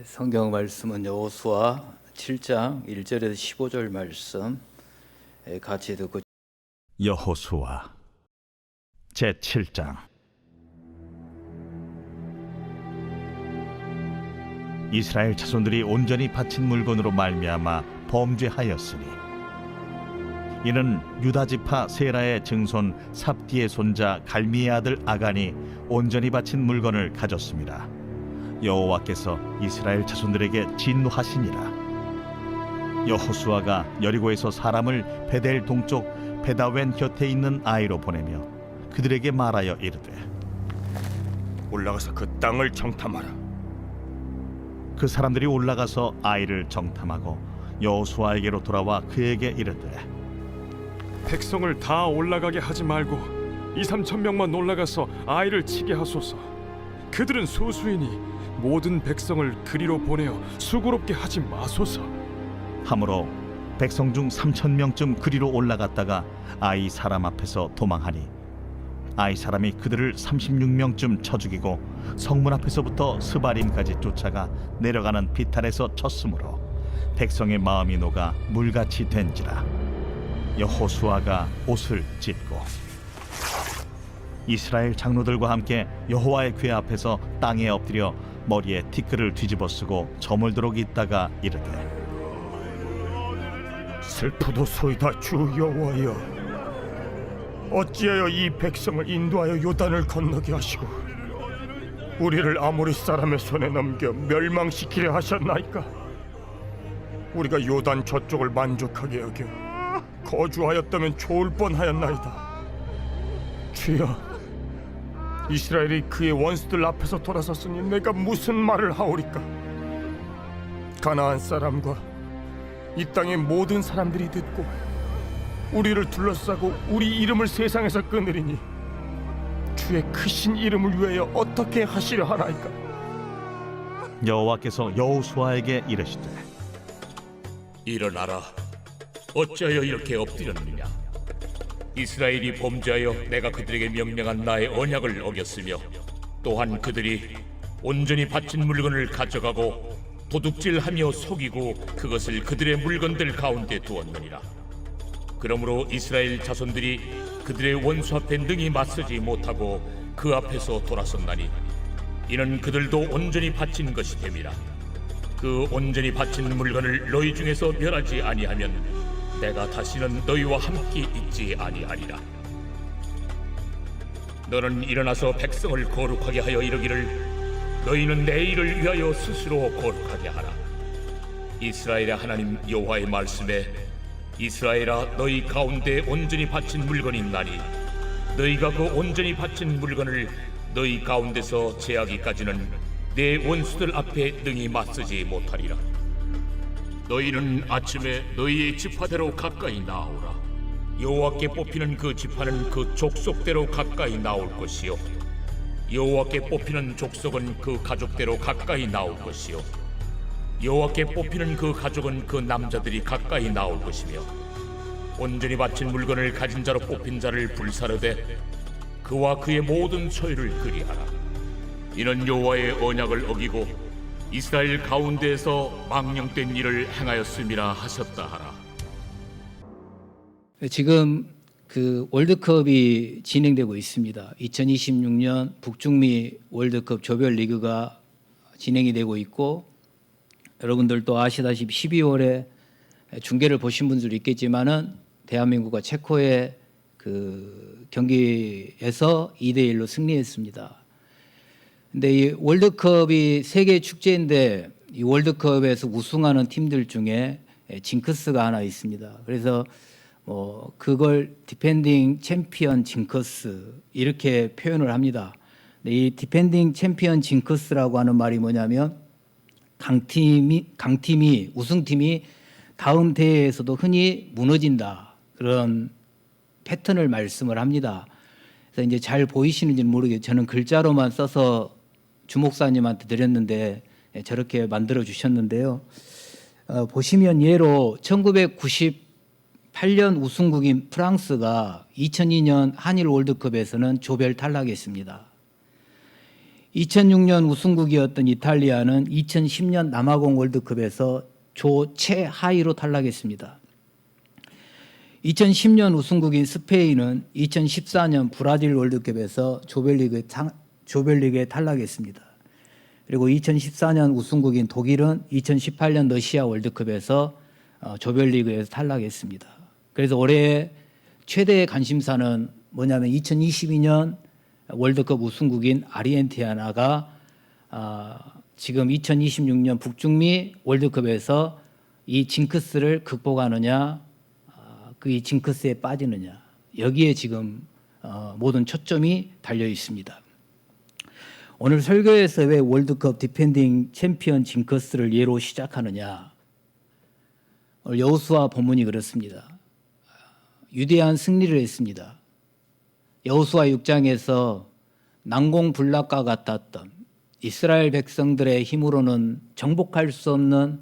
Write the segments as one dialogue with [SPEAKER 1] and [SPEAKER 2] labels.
[SPEAKER 1] 성경 말씀은 여호수아 7장 1절에서 15절 말씀 같이 듣고.
[SPEAKER 2] 여호수아 제7장. 이스라엘 자손들이 온전히 바친 물건으로 말미암아 범죄하였으니 이는 유다 지파 세라의 증손 삽디의 손자 갈미의 아들 아간이 온전히 바친 물건을 가졌습니다. 여호와께서 이스라엘 자손들에게 진노하시니라. 여호수아가 여리고에서 사람을 베델 동쪽 베다웬 곁에 있는 아이로 보내며 그들에게 말하여 이르되,
[SPEAKER 3] 올라가서 그 땅을 정탐하라.
[SPEAKER 2] 그 사람들이 올라가서 아이를 정탐하고 여호수아에게로 돌아와 그에게 이르되,
[SPEAKER 3] 백성을 다 올라가게 하지 말고 2-3천 명만 올라가서 아이를 치게 하소서. 그들은 소수이니 모든 백성을 그리로 보내어 수고롭게 하지 마소서.
[SPEAKER 2] 함으로 백성 중 3,000명쯤 그리로 올라갔다가 아이 사람 앞에서 도망하니 아이 사람이 그들을 36명쯤 쳐 죽이고 성문 앞에서부터 스바림까지 쫓아가 내려가는 비탈에서 쳤으므로 백성의 마음이 녹아 물같이 된지라. 여호수아가 옷을 찢고 이스라엘 장로들과 함께 여호와의 궤 앞에서 땅에 엎드려 머리에 티끌을 뒤집어 쓰고 저물도록 있다가 이르되,
[SPEAKER 3] 슬프도소이다 주 여호와여, 어찌하여 이 백성을 인도하여 요단을 건너게 하시고 우리를 아모리 사람의 손에 넘겨 멸망시키려 하셨나이까? 우리가 요단 저쪽을 만족하게 여겨 거주하였다면 좋을 뻔하였나이다. 주여, 이스라엘이 그의 원수들 앞에서 돌아섰으니 내가 무슨 말을 하오리까? 가나안 사람과 이 땅의 모든 사람들이 듣고 우리를 둘러싸고 우리 이름을 세상에서 끊으리니 주의 크신 이름을 위하여 어떻게 하시려 하나이까?
[SPEAKER 2] 여호와께서 여호수아에게 이르시되,
[SPEAKER 4] 일어나라. 어찌하여 이렇게 엎드렸느냐? 이스라엘이 범죄하여 내가 그들에게 명령한 나의 언약을 어겼으며 또한 그들이 온전히 바친 물건을 가져가고 도둑질하며 속이고 그것을 그들의 물건들 가운데 두었느니라. 그러므로 이스라엘 자손들이 그들의 원수 앞에 능히 맞서지 못하고 그 앞에서 돌아섰나니 이는 그들도 온전히 바친 것이 됨이라. 그 온전히 바친 물건을 너희 중에서 멸하지 아니하면 내가 다시는 너희와 함께 있지 아니하리라. 너는 일어나서 백성을 거룩하게 하여 이르기를, 너희는 내 일을 위하여 스스로 거룩하게 하라. 이스라엘의 하나님 여호와의 말씀에, 이스라엘아, 너희 가운데 온전히 바친 물건이 있나니 너희가 그 온전히 바친 물건을 너희 가운데서 제하기까지는 내 원수들 앞에 능히 맞서지 못하리라. 너희는 아침에 너희의 지파대로 가까이 나오라. 여호와께 뽑히는 그 지파는 그 족속대로 가까이 나올 것이요, 여호와께 뽑히는 족속은 그 가족대로 가까이 나올 것이요, 여호와께 뽑히는 그 가족은 그 남자들이 가까이 나올 것이며, 온전히 바친 물건을 가진 자로 뽑힌 자를 불사르되 그와 그의 모든 소유를 그리하라. 이는 여호와의 언약을 어기고 이스라엘 가운데에서 망령된 일을 행하였음이라 하셨다 하라.
[SPEAKER 1] 지금 그 월드컵이 진행되고 있습니다. 2026년 북중미 월드컵 조별 리그가 진행이 되고 있고, 여러분들도 아시다시피 12월에 중계를 보신 분들도 있겠지만은 대한민국과 체코의 그 경기에서 2-1로 승리했습니다. 근데 이 월드컵이 세계 축제인데 이 월드컵에서 우승하는 팀들 중에 징크스가 하나 있습니다. 그래서 그걸 디펜딩 챔피언 징크스 이렇게 표현을 합니다. 근데 이 디펜딩 챔피언 징크스라고 하는 말이 뭐냐면 강팀이 우승팀이 다음 대회에서도 흔히 무너진다, 그런 패턴을 말씀을 합니다. 그래서 이제 잘 보이시는지는 모르겠어요. 저는 글자로만 써서 주목사님한테 드렸는데 저렇게 만들어 주셨는데요. 보시면 예로 1998년 우승국인 프랑스가 2002년 한일 월드컵에서는 조별 탈락했습니다. 2006년 우승국이었던 이탈리아는 2010년 남아공 월드컵에서 조 최하위로 탈락했습니다. 2010년 우승국인 스페인은 2014년 브라질 월드컵에서 조별리그에 탈락했습니다. 그리고 2014년 우승국인 독일은 2018년 러시아 월드컵에서 조별리그에서 탈락했습니다. 그래서 올해 최대의 관심사는 뭐냐면 2022년 월드컵 우승국인 아르헨티나가 지금 2026년 북중미 월드컵에서 이 징크스를 극복하느냐, 그 징크스에 빠지느냐, 여기에 지금 모든 초점이 달려 있습니다. 오늘 설교에서 왜 월드컵 디펜딩 챔피언 징크스를 예로 시작하느냐? 오늘 여호수아 본문이 그렇습니다. 위대한 승리를 했습니다. 여호수아 6장에서 난공불락과 같았던 이스라엘 백성들의 힘으로는 정복할 수 없는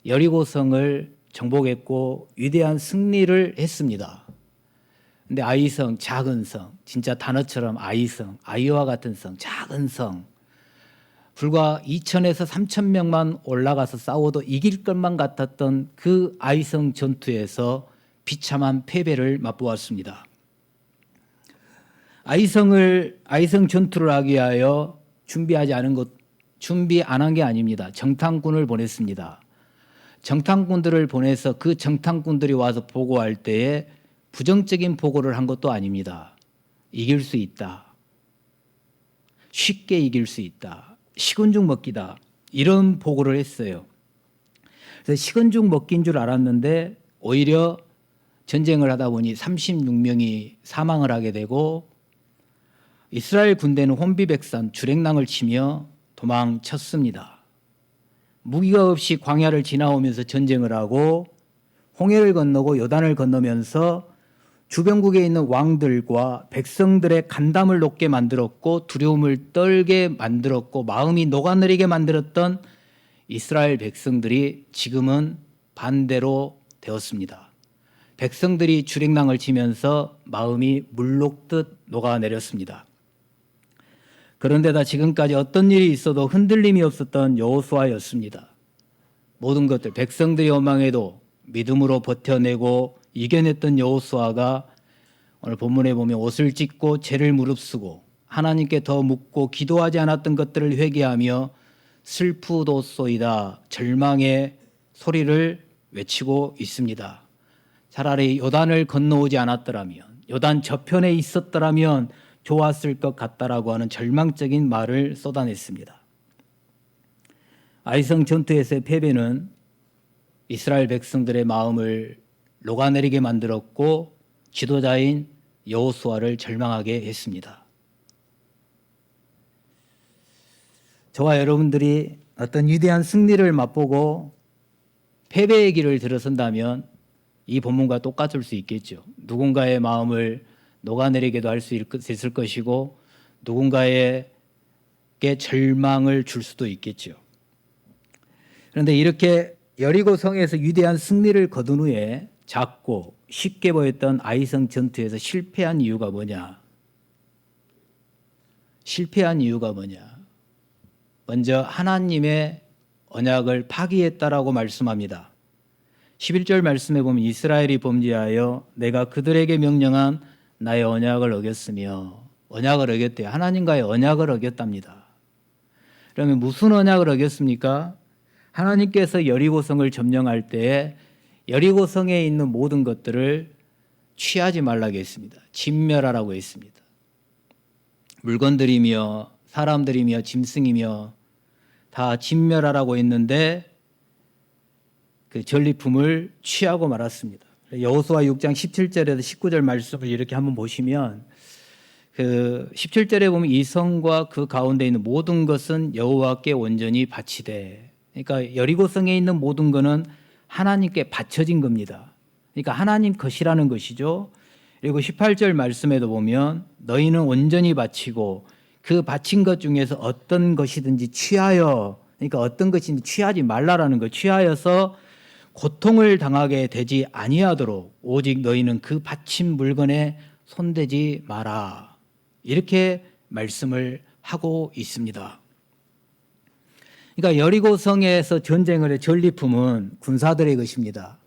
[SPEAKER 1] 여리고성을 정복했고 위대한 승리를 했습니다. 근데 아이성, 작은 성, 진짜 단어처럼 아이성, 아이와 같은 성, 작은 성, 불과 2,000에서 3,000명만 올라가서 싸워도 이길 것만 같았던 그 아이성 전투에서 비참한 패배를 맛보았습니다. 아이성 전투를 하기 위하여 준비 안 한 게 아닙니다. 정탐꾼을 보냈습니다. 정탐꾼들을 보내서 그 정탐꾼들이 와서 보고할 때에 부정적인 보고를 한 것도 아닙니다. 이길 수 있다. 쉽게 이길 수 있다. 식은죽 먹기다. 이런 보고를 했어요. 그래서 식은죽 먹기인 줄 알았는데 오히려 전쟁을 하다 보니 36명이 사망을 하게 되고 이스라엘 군대는 혼비백산 주랭랑을 치며 도망쳤습니다. 무기가 없이 광야를 지나오면서 전쟁을 하고 홍해를 건너고 요단을 건너면서 주변국에 있는 왕들과 백성들의 간담을 높게 만들었고 두려움을 떨게 만들었고 마음이 녹아내리게 만들었던 이스라엘 백성들이 지금은 반대로 되었습니다. 백성들이 주랭랑을 치면서 마음이 물 녹듯 녹아내렸습니다. 그런데다 지금까지 어떤 일이 있어도 흔들림이 없었던 여호수아였습니다. 모든 것들 백성들이 원망해도 믿음으로 버텨내고 이겨냈던 여호수아가 오늘 본문에 보면 옷을 찢고 죄를 무릅쓰고 하나님께 더 묻고 기도하지 않았던 것들을 회개하며 슬프도소이다 절망의 소리를 외치고 있습니다. 차라리 요단을 건너오지 않았더라면 요단 저편에 있었더라면 좋았을 것 같다라고 하는 절망적인 말을 쏟아냈습니다. 아이성 전투에서의 패배는 이스라엘 백성들의 마음을 녹아내리게 만들었고 지도자인 여호수아를 절망하게 했습니다. 저와 여러분들이 어떤 위대한 승리를 맛보고 패배의 길을 들어선다면 이 본문과 똑같을 수 있겠죠. 누군가의 마음을 녹아내리게도 할 수 있을 것이고 누군가에게 절망을 줄 수도 있겠죠. 그런데 이렇게 여리고 성에서 위대한 승리를 거둔 후에 작고 쉽게 보였던 아이성 전투에서 실패한 이유가 뭐냐? 먼저 하나님의 언약을 파기했다라고 말씀합니다. 11절 말씀에 보면 이스라엘이 범죄하여 내가 그들에게 명령한 나의 언약을 어겼으며 언약을 어겼대요. 하나님과의 언약을 어겼답니다. 그러면 무슨 언약을 어겼습니까? 하나님께서 여리고성을 점령할 때에 여리고성에 있는 모든 것들을 취하지 말라고 했습니다. 진멸하라고 했습니다. 물건들이며 사람들이며 짐승이며 다 진멸하라고 했는데 그 전리품을 취하고 말았습니다. 여호수아 6장 17절에서 19절 말씀을 이렇게 한번 보시면 그 17절에 보면 이 성과 그 가운데 있는 모든 것은 여호와께 온전히 바치되, 그러니까 여리고성에 있는 모든 것은 하나님께 바쳐진 겁니다. 그러니까 하나님 것이라는 것이죠. 그리고 18절 말씀에도 보면 너희는 온전히 바치고 그 바친 것 중에서 어떤 것이든지 취하여, 그러니까 어떤 것인지 취하지 말라라는 거, 취하여서 고통을 당하게 되지 아니하도록 오직 너희는 그 바친 물건에 손대지 마라. 이렇게 말씀을 하고 있습니다. 그러니까 여리고성에서 전쟁을 해 전리품은 군사들의 것입니다.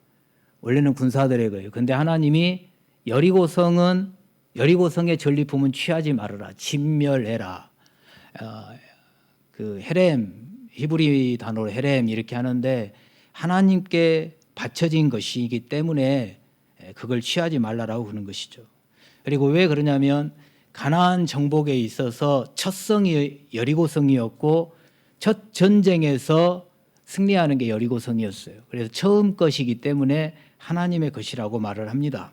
[SPEAKER 1] 원래는 군사들의 거예요. 그런데 하나님이 여리고성의 전리품은 취하지 말아라. 진멸해라. 그 헤렘, 히브리 단어로 헤렘 이렇게 하는데 하나님께 바쳐진 것이기 때문에 그걸 취하지 말라라고 그러는 것이죠. 그리고 왜 그러냐면 가나안 정복에 있어서 첫 성이 여리고성이었고 첫 전쟁에서 승리하는 게 여리고성이었어요. 그래서 처음 것이기 때문에 하나님의 것이라고 말을 합니다.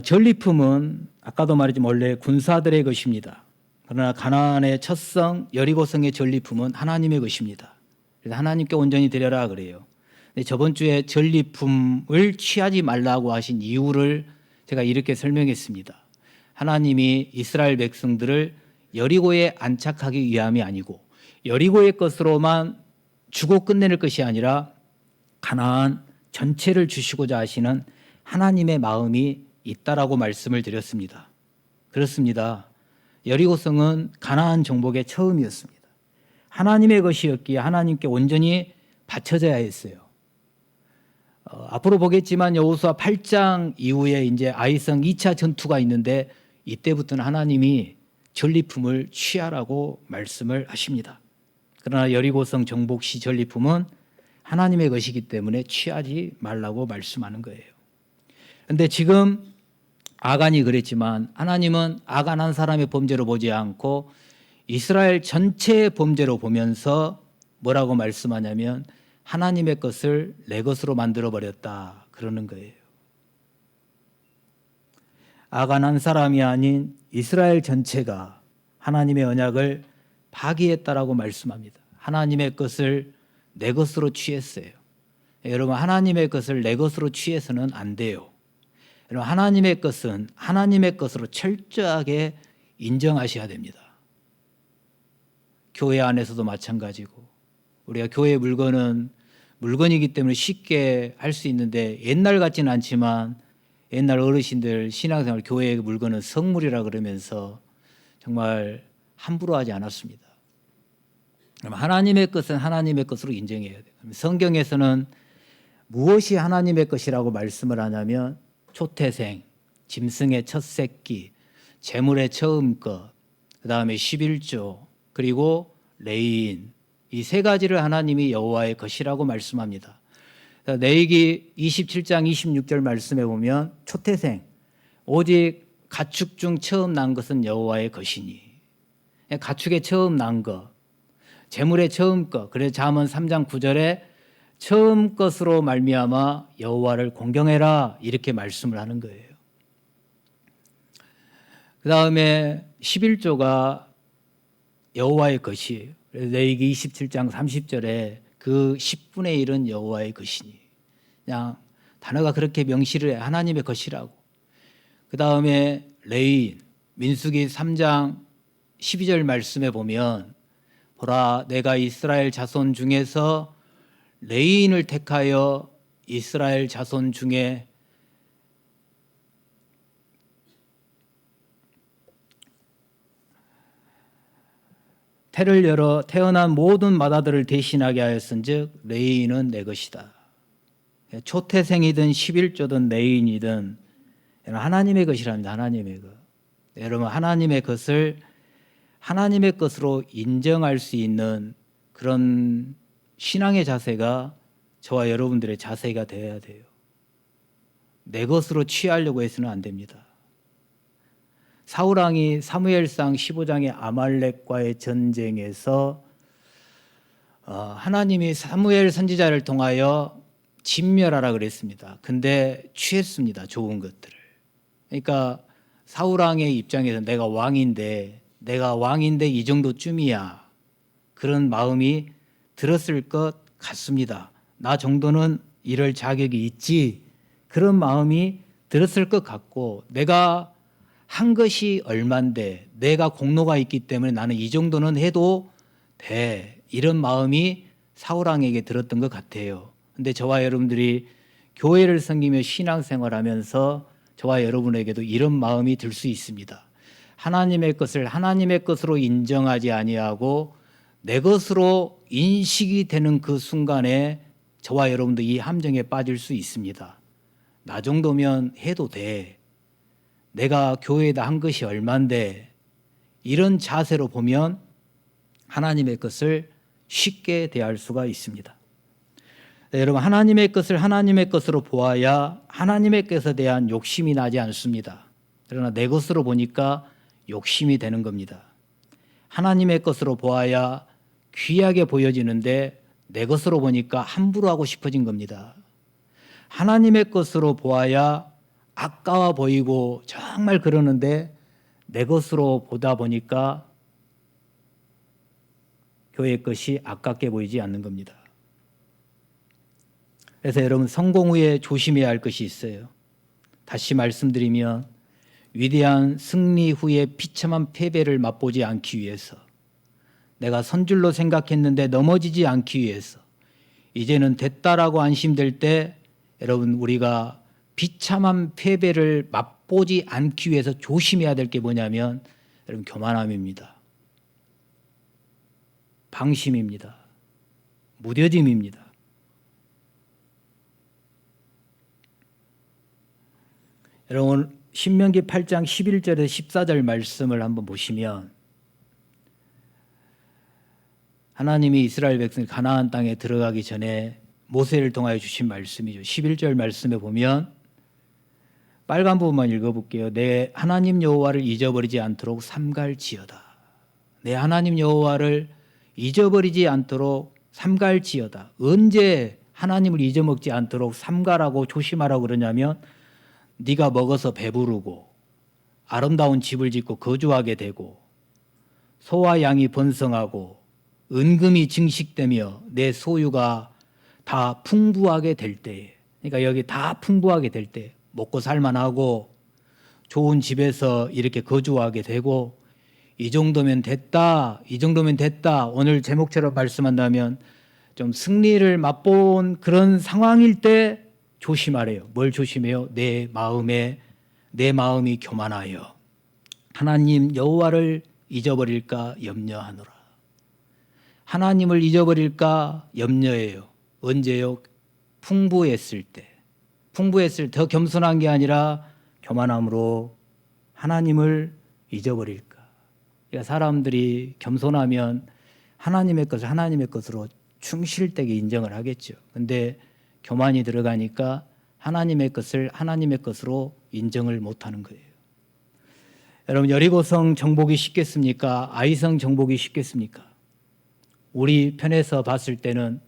[SPEAKER 1] 전리품은 아까도 말했지만 원래 군사들의 것입니다. 그러나 가나안의 첫 성 여리고성의 전리품은 하나님의 것입니다. 그래서 하나님께 온전히 드려라 그래요. 근데 저번 주에 전리품을 취하지 말라고 하신 이유를 제가 이렇게 설명했습니다. 하나님이 이스라엘 백성들을 여리고에 안착하기 위함이 아니고 여리고의 것으로만 주고 끝낼 것이 아니라 가나안 전체를 주시고자 하시는 하나님의 마음이 있다라고 말씀을 드렸습니다. 그렇습니다. 여리고성은 가나안 정복의 처음이었습니다. 하나님의 것이었기에 하나님께 온전히 바쳐져야 했어요. 앞으로 보겠지만 여호수아 8장 이후에 이제 아이성 2차 전투가 있는데 이때부터는 하나님이 전리품을 취하라고 말씀을 하십니다. 그러나 여리고성 정복 시 전리품은 하나님의 것이기 때문에 취하지 말라고 말씀하는 거예요. 그런데 지금 아간이 그랬지만 하나님은 아간 한 사람의 범죄로 보지 않고 이스라엘 전체의 범죄로 보면서 뭐라고 말씀하냐면 하나님의 것을 내 것으로 만들어 버렸다 그러는 거예요. 아간 한 사람이 아닌 이스라엘 전체가 하나님의 언약을 파기했다라고 말씀합니다. 하나님의 것을 내 것으로 취했어요. 여러분 하나님의 것을 내 것으로 취해서는 안 돼요. 여러분 하나님의 것은 하나님의 것으로 철저하게 인정하셔야 됩니다. 교회 안에서도 마찬가지고 우리가 교회 물건은 물건이기 때문에 쉽게 할 수 있는데 옛날 같지는 않지만 옛날 어르신들 신앙생활 교회의 물건은 성물이라 그러면서 정말 함부로 하지 않았습니다. 그럼 하나님의 것은 하나님의 것으로 인정해야 돼요. 성경에서는 무엇이 하나님의 것이라고 말씀을 하냐면 초태생, 짐승의 첫 새끼, 재물의 처음 것, 그 다음에 11조, 그리고 레인 이 세 가지를 하나님이 여호와의 것이라고 말씀합니다. 레위기 27장 26절 말씀에 보면 초태생 오직 가축 중 처음 난 것은 여호와의 것이니 가축의 처음 난 것, 재물의 처음 것. 그래서 잠언 3장 9절에 처음 것으로 말미암아 여호와를 공경해라 이렇게 말씀을 하는 거예요. 그 다음에 11조가 여호와의 것이에요. 레위기 27장 30절에 그 10분의 1은 여호와의 것이니 그냥 단어가 그렇게 명시를 해 하나님의 것이라고. 그 다음에 레인 민수기 3장 12절 말씀에 보면 보라 내가 이스라엘 자손 중에서 레인을 택하여 이스라엘 자손 중에 태를 열어 태어난 모든 마다들을 대신하게 하였은즉 레인은 내 것이다. 초태생이든 11조든 레인이든 하나님의 것이랍니다. 하나님의 것. 여러분 하나님의 것을 하나님의 것으로 인정할 수 있는 그런 신앙의 자세가 저와 여러분들의 자세가 되어야 돼요. 내 것으로 취하려고 해서는 안 됩니다. 사울왕이 사무엘상 15장의 아말렉과의 전쟁에서 하나님이 사무엘 선지자를 통하여 진멸하라 그랬습니다. 근데 취했습니다. 좋은 것들을. 그러니까 사울왕의 입장에서 내가 왕인데 이 정도쯤이야. 그런 마음이 들었을 것 같습니다. 나 정도는 이럴 자격이 있지. 그런 마음이 들었을 것 같고 내가 한 것이 얼만데 내가 공로가 있기 때문에 나는 이 정도는 해도 돼. 이런 마음이 사울왕에게 들었던 것 같아요. 근데 저와 여러분들이 교회를 섬기며 신앙생활하면서 저와 여러분에게도 이런 마음이 들 수 있습니다. 하나님의 것을 하나님의 것으로 인정하지 아니하고 내 것으로 인식이 되는 그 순간에 저와 여러분도 이 함정에 빠질 수 있습니다. 나 정도면 해도 돼. 내가 교회에다 한 것이 얼만데, 이런 자세로 보면 하나님의 것을 쉽게 대할 수가 있습니다. 네, 여러분, 하나님의 것을 하나님의 것으로 보아야 하나님의 것에 대한 욕심이 나지 않습니다. 그러나 내 것으로 보니까 욕심이 되는 겁니다. 하나님의 것으로 보아야 귀하게 보여지는데 내 것으로 보니까 함부로 하고 싶어진 겁니다. 하나님의 것으로 보아야 아까워 보이고 정말 그러는데 내 것으로 보다 보니까 교회 것이 아깝게 보이지 않는 겁니다. 그래서 여러분, 성공 후에 조심해야 할 것이 있어요. 다시 말씀드리면 위대한 승리 후에 비참한 패배를 맛보지 않기 위해서, 내가 선줄로 생각했는데 넘어지지 않기 위해서, 이제는 됐다라고 안심될 때 여러분, 우리가 비참한 패배를 맛보지 않기 위해서 조심해야 될 게 뭐냐면 여러분, 교만함입니다. 방심입니다. 무뎌짐입니다. 여러분, 신명기 8장 11절에서 14절 말씀을 한번 보시면 하나님이 이스라엘 백성이 가나안 땅에 들어가기 전에 모세를 통하여 주신 말씀이죠. 11절 말씀에 보면 빨간 부분만 읽어볼게요. 내 하나님 여호와를 잊어버리지 않도록 삼갈지어다. 내 하나님 여호와를 잊어버리지 않도록 삼갈지어다. 언제 하나님을 잊어먹지 않도록 삼가라고 조심하라고 그러냐면 네가 먹어서 배부르고 아름다운 집을 짓고 거주하게 되고 소와 양이 번성하고 은금이 증식되며 내 소유가 다 풍부하게 될 때에, 그러니까 여기 다 풍부하게 될 때, 먹고 살만하고 좋은 집에서 이렇게 거주하게 되고 이 정도면 됐다, 이 정도면 됐다. 오늘 제목처럼 말씀한다면 좀 승리를 맛본 그런 상황일 때 조심하래요. 뭘 조심해요? 내 마음이 교만하여 하나님 여호와를 잊어버릴까 염려하노라. 하나님을 잊어버릴까 염려해요. 언제요? 풍부했을 때. 더 겸손한 게 아니라 교만함으로 하나님을 잊어버릴까. 그러니까 사람들이 겸손하면 하나님의 것을 하나님의 것으로 충실되게 인정을 하겠죠. 근데 교만이 들어가니까 하나님의 것을 하나님의 것으로 인정을 못하는 거예요. 여러분, 여리고성 정복이 쉽겠습니까? 아이성 정복이 쉽겠습니까? 우리 편에서 봤을 때는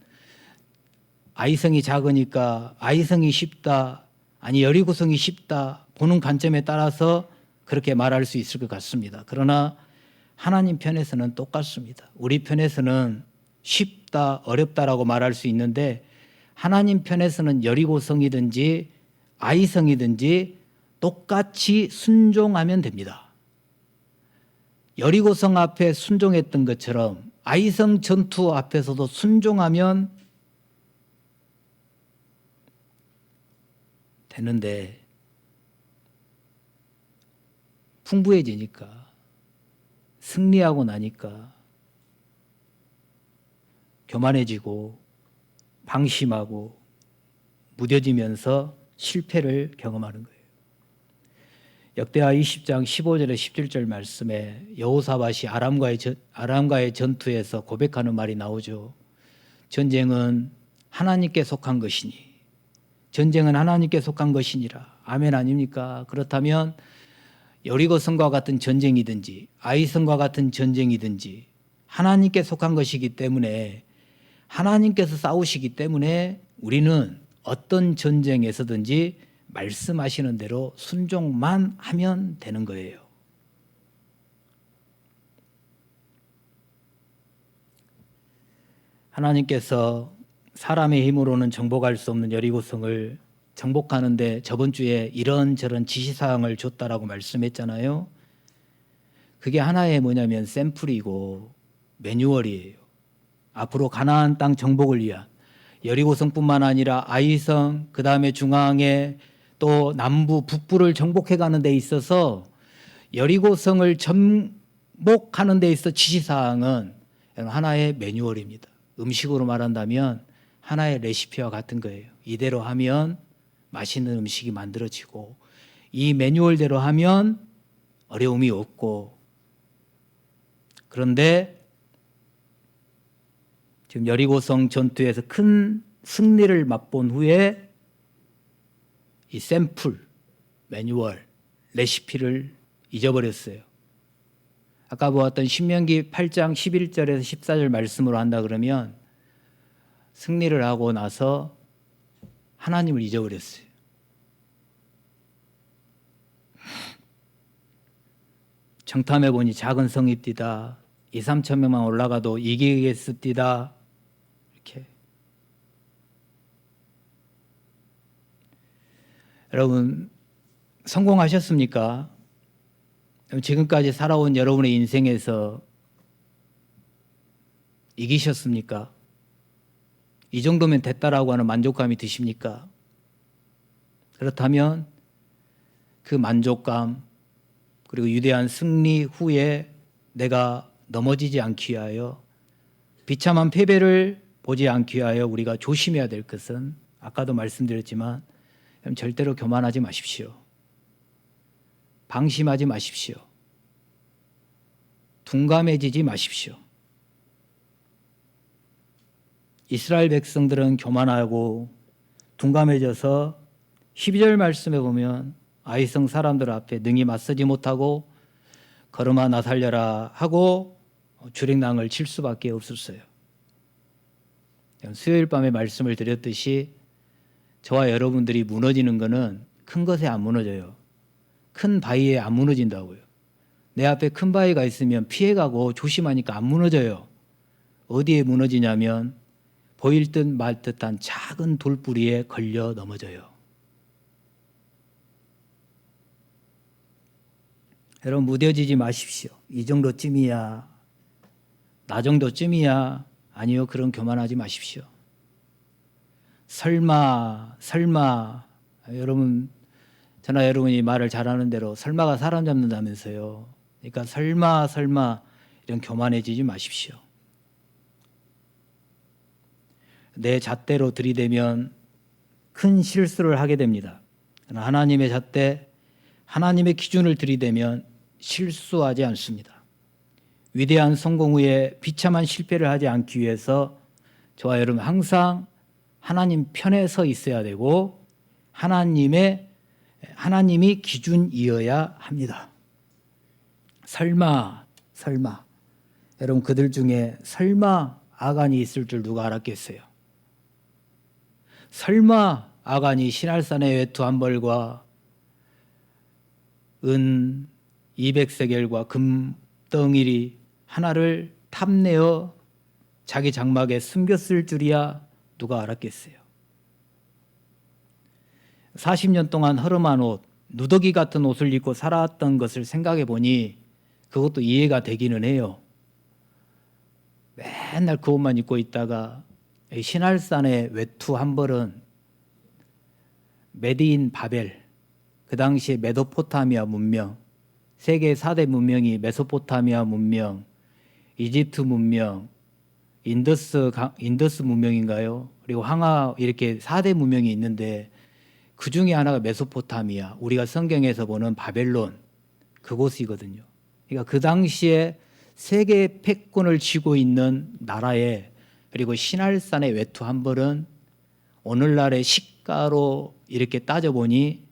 [SPEAKER 1] 아이성이 작으니까 아이성이 쉽다, 아니 여리고성이 쉽다, 보는 관점에 따라서 그렇게 말할 수 있을 것 같습니다. 그러나 하나님 편에서는 똑같습니다. 우리 편에서는 쉽다, 어렵다라고 말할 수 있는데 하나님 편에서는 여리고성이든지 아이성이든지 똑같이 순종하면 됩니다. 여리고성 앞에 순종했던 것처럼 아이성 전투 앞에서도 순종하면 되는데 풍부해지니까, 승리하고 나니까 교만해지고 방심하고 무뎌지면서 실패를 경험하는 거예요. 역대하 20장 15절에 17절 말씀에 여호사밧이 아람과의 전투에서 고백하는 말이 나오죠. 전쟁은 하나님께 속한 것이니, 전쟁은 하나님께 속한 것이니라. 아멘 아닙니까? 그렇다면 여리고성과 같은 전쟁이든지 아이성과 같은 전쟁이든지 하나님께 속한 것이기 때문에, 하나님께서 싸우시기 때문에 우리는 어떤 전쟁에서든지 말씀하시는 대로 순종만 하면 되는 거예요. 하나님께서 사람의 힘으로는 정복할 수 없는 여리고성을 정복하는데 저번 주에 이런저런 지시사항을 줬다라고 말씀했잖아요. 그게 하나의 뭐냐면 샘플이고 매뉴얼이에요. 앞으로 가나안 땅 정복을 위한 여리고성뿐만 아니라 아이성, 그 다음에 중앙에 또 남부, 북부를 정복해 가는 데 있어서 여리고성을 접목하는 데 있어 지시사항은 하나의 매뉴얼입니다. 음식으로 말한다면 하나의 레시피와 같은 거예요. 이대로 하면 맛있는 음식이 만들어지고 이 매뉴얼대로 하면 어려움이 없고, 그런데 지금 여리고성 전투에서 큰 승리를 맛본 후에 이 샘플, 매뉴얼, 레시피를 잊어버렸어요. 아까 보았던 신명기 8장 11절에서 14절 말씀으로 한다 그러면 승리를 하고 나서 하나님을 잊어버렸어요. 정탐해 보니 작은 성읍디다. 2, 3천 명만 올라가도 이기겠습디다. 이렇게. 여러분 성공하셨습니까? 지금까지 살아온 여러분의 인생에서 이기셨습니까? 이 정도면 됐다라고 하는 만족감이 드십니까? 그렇다면 그 만족감 그리고 위대한 승리 후에 내가 넘어지지 않기 위하여, 비참한 패배를 보지 않기 위하여 우리가 조심해야 될 것은, 아까도 말씀드렸지만 절대로 교만하지 마십시오. 방심하지 마십시오. 둔감해지지 마십시오. 이스라엘 백성들은 교만하고 둔감해져서 12절 말씀에 보면 아이성 사람들 앞에 능히 맞서지 못하고 걸음아 나 살려라 하고 주랭랑을 칠 수밖에 없었어요. 수요일 밤에 말씀을 드렸듯이 저와 여러분들이 무너지는 것은 큰 것에 안 무너져요. 큰 바위에 안 무너진다고요. 내 앞에 큰 바위가 있으면 피해가고 조심하니까 안 무너져요. 어디에 무너지냐면 보일 듯 말 듯한 작은 돌뿌리에 걸려 넘어져요. 여러분 무뎌지지 마십시오. 이 정도쯤이야, 나 정도쯤이야. 아니요, 그런 교만하지 마십시오. 설마 여러분, 저나 여러분이 말을 잘하는 대로 설마가 사람 잡는다면서요. 그러니까 설마 이런 교만해지지 마십시오. 내 잣대로 들이대면 큰 실수를 하게 됩니다. 하나님의 잣대, 하나님의 기준을 들이대면 실수하지 않습니다. 위대한 성공 후에 비참한 실패를 하지 않기 위해서 저와 여러분 항상 하나님 편에 서 있어야 되고, 하나님이 기준이어야 합니다. 설마 여러분, 그들 중에 설마 아간이 있을 줄 누가 알았겠어요? 설마 아간이 신할산의 외투 한 벌과 은 200세겔과 금 덩이리 하나를 탐내어 자기 장막에 숨겼을 줄이야 누가 알았겠어요? 40년 동안 허름한 옷, 누더기 같은 옷을 입고 살아왔던 것을 생각해 보니 그것도 이해가 되기는 해요. 맨날 그 옷만 입고 있다가 신할산의 외투 한 벌은 메디인 바벨, 그 당시에 메소포타미아 문명, 세계 4대 문명이 메소포타미아 문명, 이집트 문명, 인더스 문명인가요? 그리고 황하, 이렇게 4대 문명이 있는데 그 중에 하나가 메소포타미아, 우리가 성경에서 보는 바벨론, 그곳이거든요. 그러니까 그 당시에 세계 패권을 쥐고 있는 나라에, 그리고 신할산의 외투 한 벌은 오늘날의 시가로 이렇게 따져보니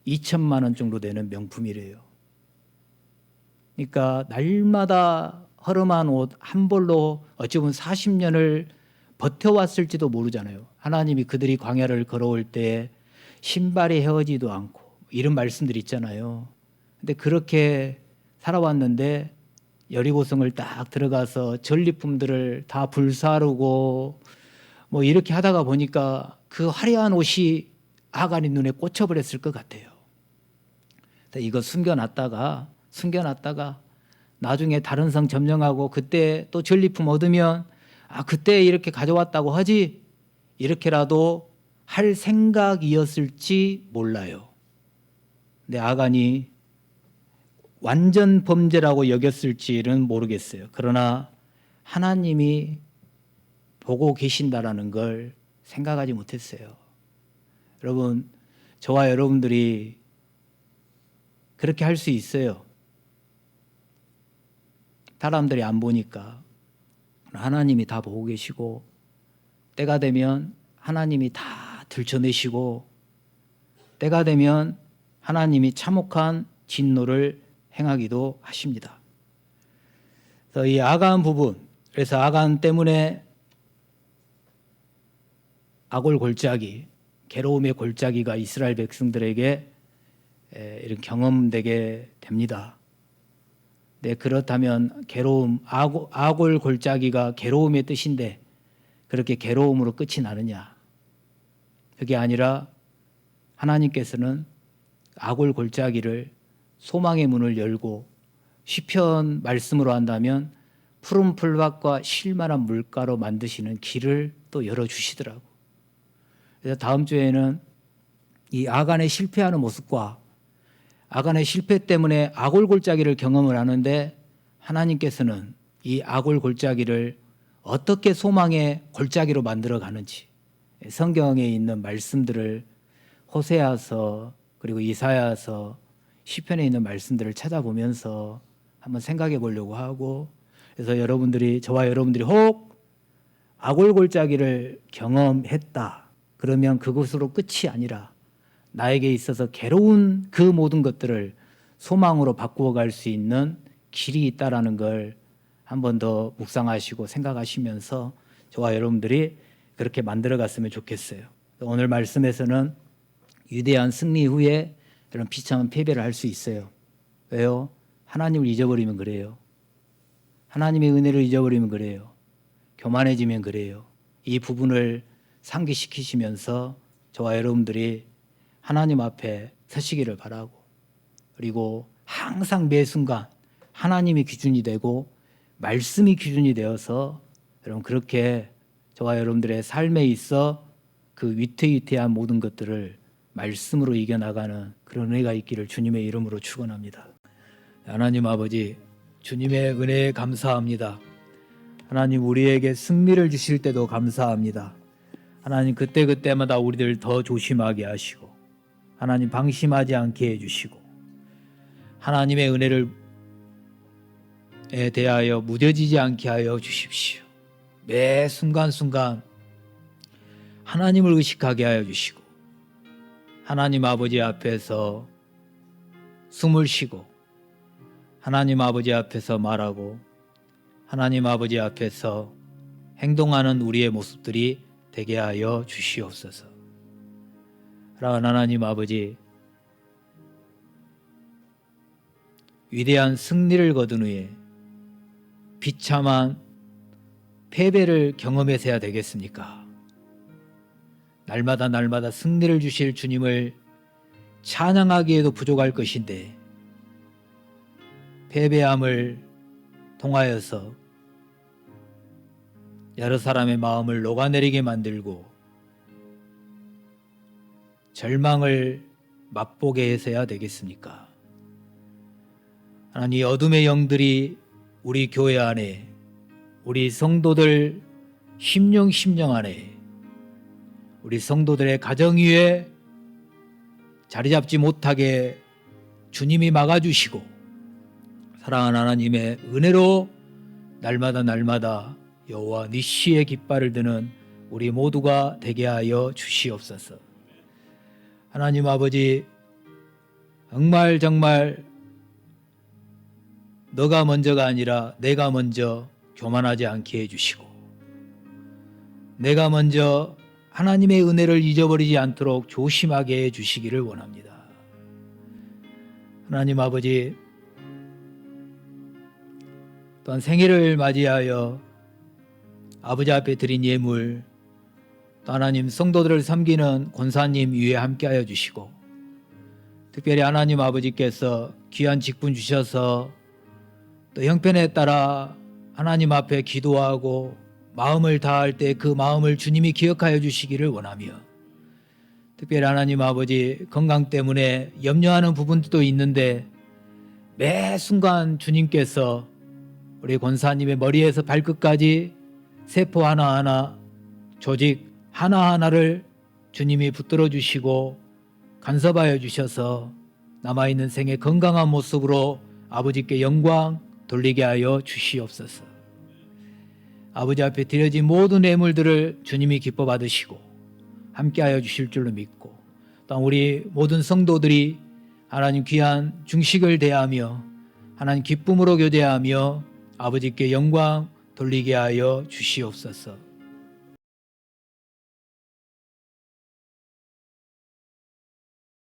[SPEAKER 1] 2천만 원 정도 되는 명품이래요. 그러니까 날마다 허름한 옷 한 벌로 어찌 보면 40년을 버텨왔을지도 모르잖아요. 하나님이 그들이 광야를 걸어올 때 신발이 헤어지도 않고 이런 말씀들이 있잖아요. 근데 그렇게 살아왔는데 여리고성을 딱 들어가서 전리품들을 다 불사르고 뭐 이렇게 하다가 보니까 그 화려한 옷이 아간의 눈에 꽂혀버렸을 것 같아요. 이거 숨겨놨다가 나중에 다른 성 점령하고 그때 또 전리품 얻으면 그때 이렇게 가져왔다고 하지, 이렇게라도 할 생각이었을지 몰라요. 근데 아간이 완전 범죄라고 여겼을지는 모르겠어요. 그러나 하나님이 보고 계신다라는 걸 생각하지 못했어요. 여러분, 저와 여러분들이 그렇게 할 수 있어요. 사람들이 안 보니까 하나님이 다 보고 계시고, 때가 되면 하나님이 다 들춰내시고, 때가 되면 하나님이 참혹한 진노를 행하기도 하십니다. 그래서 이 아간 부분, 그래서 아간 때문에 아골 골짜기, 괴로움의 골짜기가 이스라엘 백성들에게 이런 경험되게 됩니다. 네, 그렇다면 괴로움, 아골 골짜기가 괴로움의 뜻인데 그렇게 괴로움으로 끝이 나느냐? 그게 아니라 하나님께서는 아골 골짜기를 소망의 문을 열고, 시편 말씀으로 한다면 푸른 풀밭과 쉴만한 물가로 만드시는 길을 또 열어주시더라고. 그래서 다음 주에는 이 아간의 실패하는 모습과 아간의 실패 때문에 아골 골짜기를 경험을 하는데, 하나님께서는 이 아골 골짜기를 어떻게 소망의 골짜기로 만들어 가는지, 성경에 있는 말씀들을 호세아서 그리고 이사야서 시편에 있는 말씀들을 찾아보면서 한번 생각해 보려고 하고, 그래서 저와 여러분들이 혹 아골 골짜기를 경험했다 그러면 그것으로 끝이 아니라 나에게 있어서 괴로운 그 모든 것들을 소망으로 바꾸어 갈 수 있는 길이 있다라는 걸 한 번 더 묵상하시고 생각하시면서 저와 여러분들이 그렇게 만들어 갔으면 좋겠어요. 오늘 말씀에서는 위대한 승리 후에 이런 비참한 패배를 할 수 있어요. 왜요? 하나님을 잊어버리면 그래요. 하나님의 은혜를 잊어버리면 그래요. 교만해지면 그래요. 이 부분을 상기시키시면서 저와 여러분들이 하나님 앞에 서시기를 바라고, 그리고 항상 매 순간 하나님이 기준이 되고 말씀이 기준이 되어서 여러분 그렇게 저와 여러분들의 삶에 있어 그 위태위태한 모든 것들을 말씀으로 이겨나가는 그런 은혜가 있기를 주님의 이름으로 축원합니다. 하나님 아버지, 주님의 은혜에 감사합니다. 하나님, 우리에게 승리를 주실 때도 감사합니다. 하나님, 그때그때마다 우리들 더 조심하게 하시고, 하나님 방심하지 않게 해주시고, 하나님의 은혜를 대하여 무뎌지지 않게 하여 주십시오. 매 순간순간 하나님을 의식하게 하여 주시고, 하나님 아버지 앞에서 숨을 쉬고, 하나님 아버지 앞에서 말하고, 하나님 아버지 앞에서 행동하는 우리의 모습들이 되게 하여 주시옵소서. 하나님 아버지, 위대한 승리를 거둔 후에 비참한 패배를 경험해서야 되겠습니까? 날마다 승리를 주실 주님을 찬양하기에도 부족할 것인데, 패배함을 통하여서 여러 사람의 마음을 녹아내리게 만들고 절망을 맛보게 해서야 되겠습니까? 하나님, 어둠의 영들이 우리 교회 안에, 우리 성도들 심령 안에, 우리 성도들의 가정 위에 자리 잡지 못하게 주님이 막아주시고, 사랑하는 하나님의 은혜로 날마다 여호와 니시의 깃발을 드는 우리 모두가 되게 하여 주시옵소서. 하나님 아버지, 정말 너가 먼저가 아니라 내가 먼저 교만하지 않게 해주시고, 내가 먼저 하나님의 은혜를 잊어버리지 않도록 조심하게 해주시기를 원합니다. 하나님 아버지, 또한 생일을 맞이하여 아버지 앞에 드린 예물, 또 하나님 성도들을 섬기는 권사님 위에 함께하여 주시고, 특별히 하나님 아버지께서 귀한 직분 주셔서 또 형편에 따라 하나님 앞에 기도하고 마음을 다할 때 그 마음을 주님이 기억하여 주시기를 원하며, 특별히 하나님 아버지 건강 때문에 염려하는 부분도 있는데 매 순간 주님께서 우리 권사님의 머리에서 발끝까지 세포 하나하나, 조직 하나하나를 주님이 붙들어 주시고 간섭하여 주셔서 남아있는 생의 건강한 모습으로 아버지께 영광 돌리게 하여 주시옵소서. 아버지 앞에 드려진 모든 예물들을 주님이 기뻐 받으시고 함께하여 주실 줄로 믿고, 또 우리 모든 성도들이 하나님 귀한 중식을 대하며 하나님 기쁨으로 교제하며 아버지께 영광 돌리게 하여 주시옵소서.